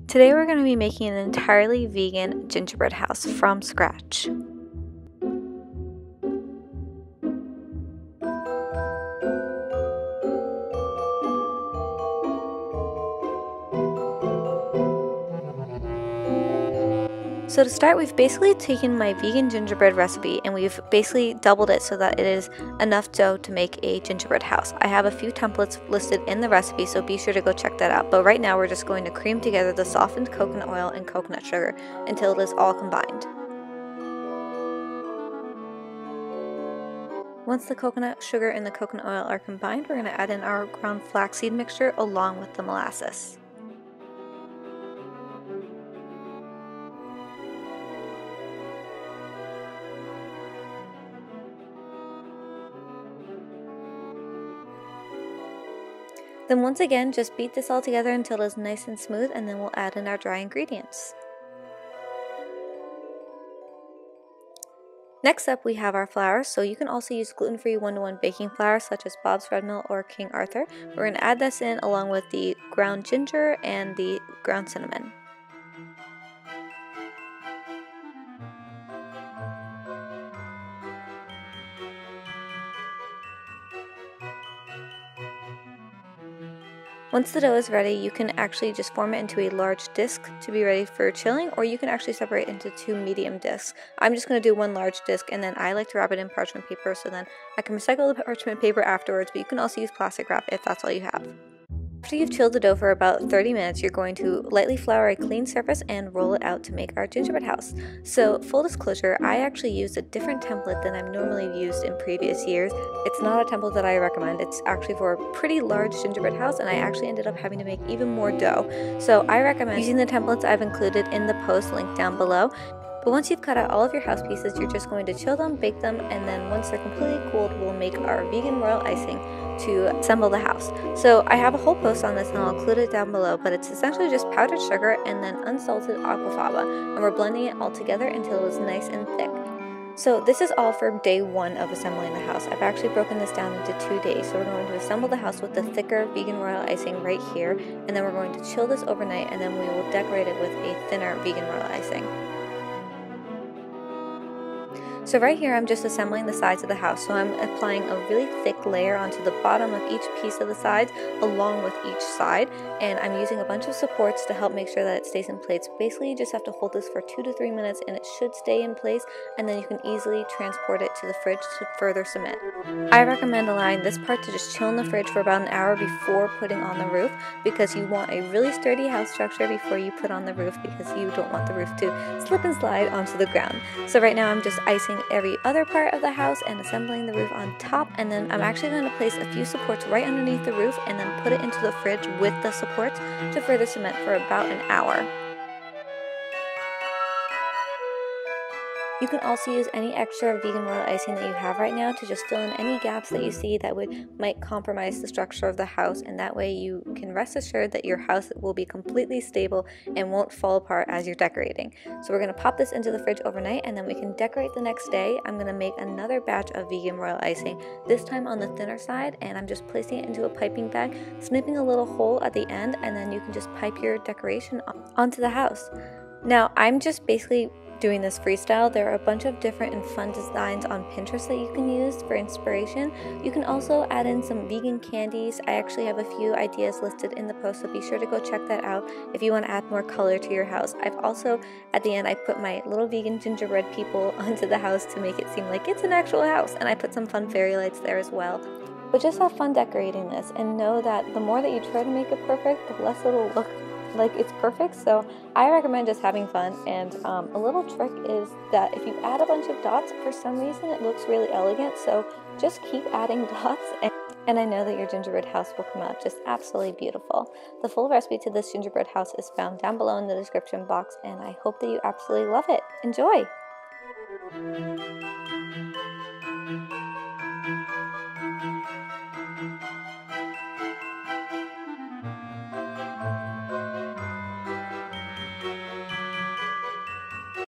Today we're going to be making an entirely vegan gingerbread house from scratch. So to start, we've basically taken my vegan gingerbread recipe and we've basically doubled it so that it is enough dough to make a gingerbread house. I have a few templates listed in the recipe, so be sure to go check that out. But right now we're just going to cream together the softened coconut oil and coconut sugar until it is all combined. Once the coconut sugar and the coconut oil are combined, we're going to add in our ground flaxseed mixture along with the molasses. Then once again, just beat this all together until it is nice and smooth, and then we'll add in our dry ingredients. Next up, we have our flour, so you can also use gluten-free 1-to-1 baking flour such as Bob's Red Mill or King Arthur. We're going to add this in along with the ground ginger and the ground cinnamon. Once the dough is ready, you can actually just form it into a large disc to be ready for chilling, or you can actually separate into 2 medium discs. I'm just going to do 1 large disc, and then I like to wrap it in parchment paper so then I can recycle the parchment paper afterwards, but you can also use plastic wrap if that's all you have. After you've chilled the dough for about 30 minutes, you're going to lightly flour a clean surface and roll it out to make our gingerbread house. So, full disclosure, I actually used a different template than I've normally used in previous years. It's not a template that I recommend. It's actually for a pretty large gingerbread house, and I actually ended up having to make even more dough. So I recommend using the templates I've included in the post linked down below. But once you've cut out all of your house pieces, you're just going to chill them, bake them, and then once they're completely cooled, we'll make our vegan royal icing to assemble the house. So I have a whole post on this and I'll include it down below, but it's essentially just powdered sugar and then unsalted aquafaba, and we're blending it all together until it is nice and thick. So this is all for day 1 of assembling the house. I've actually broken this down into 2 days. So we're going to assemble the house with the thicker vegan royal icing right here, and then we're going to chill this overnight, and then we will decorate it with a thinner vegan royal icing. So right here I'm just assembling the sides of the house, so I'm applying a really thick layer onto the bottom of each piece of the sides along with each side, and I'm using a bunch of supports to help make sure that it stays in place. Basically you just have to hold this for 2 to 3 minutes and it should stay in place, and then you can easily transport it to the fridge to further cement. I recommend allowing this part to just chill in the fridge for about an hour before putting on the roof, because you want a really sturdy house structure before you put on the roof, because you don't want the roof to slip and slide onto the ground. So right now I'm just icing every other part of the house and assembling the roof on top, and then I'm actually going to place a few supports right underneath the roof and then put it into the fridge with the supports to further cement for about an hour. You can also use any extra vegan royal icing that you have right now to just fill in any gaps that you see that might compromise the structure of the house, and that way you can rest assured that your house will be completely stable and won't fall apart as you're decorating. So we're going to pop this into the fridge overnight, and then we can decorate the next day. I'm going to make another batch of vegan royal icing, this time on the thinner side, and I'm just placing it into a piping bag, snipping a little hole at the end, and then you can just pipe your decoration onto the house. Now I'm just basically doing this freestyle. There are a bunch of different and fun designs on Pinterest that you can use for inspiration. You can also add in some vegan candies. I actually have a few ideas listed in the post, so be sure to go check that out if you want to add more color to your house. I've also, at the end, I put my little vegan gingerbread people onto the house to make it seem like it's an actual house, and I put some fun fairy lights there as well. But just have fun decorating this, and know that the more that you try to make it perfect, the less it'll look like it's perfect. So I recommend just having fun, and a little trick is that if you add a bunch of dots, for some reason it looks really elegant, so just keep adding dots, and I know that your gingerbread house will come out just absolutely beautiful. The full recipe to this gingerbread house is found down below in the description box, and I hope that you absolutely love it. Enjoy!